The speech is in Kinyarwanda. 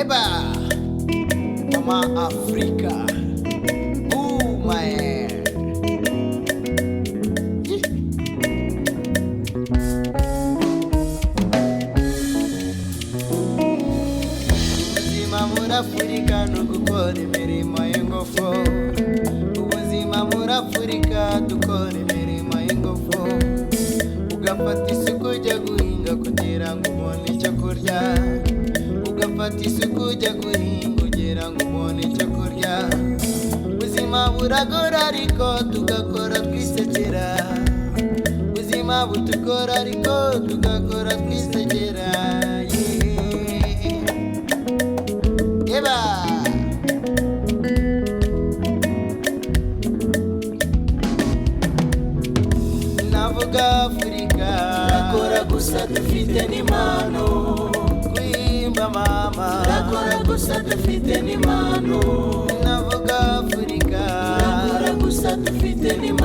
Eba, Mama Africa, ooh my head. Ubuzima muri Africa no gukora imirimo y'ingufu. Ubuzima muri Africa dukora imirimo y'ingufu. Ugafata isuku ujya guhinga kugira ngo ubone icyo kurya. Ugafata isuku ujya guhinga kugira ngo ubone icyo kurya. Ubuzima buragora ariko tugakora twisekera. Ubuzima butugora ariko tugakora twisekera. Eba navuga Afrika Turakora gusa dufite n'impano. kwimba mama. Turakora gusa dufite n'impano. Navuga Afrika Turakora gusa dufite n'impano.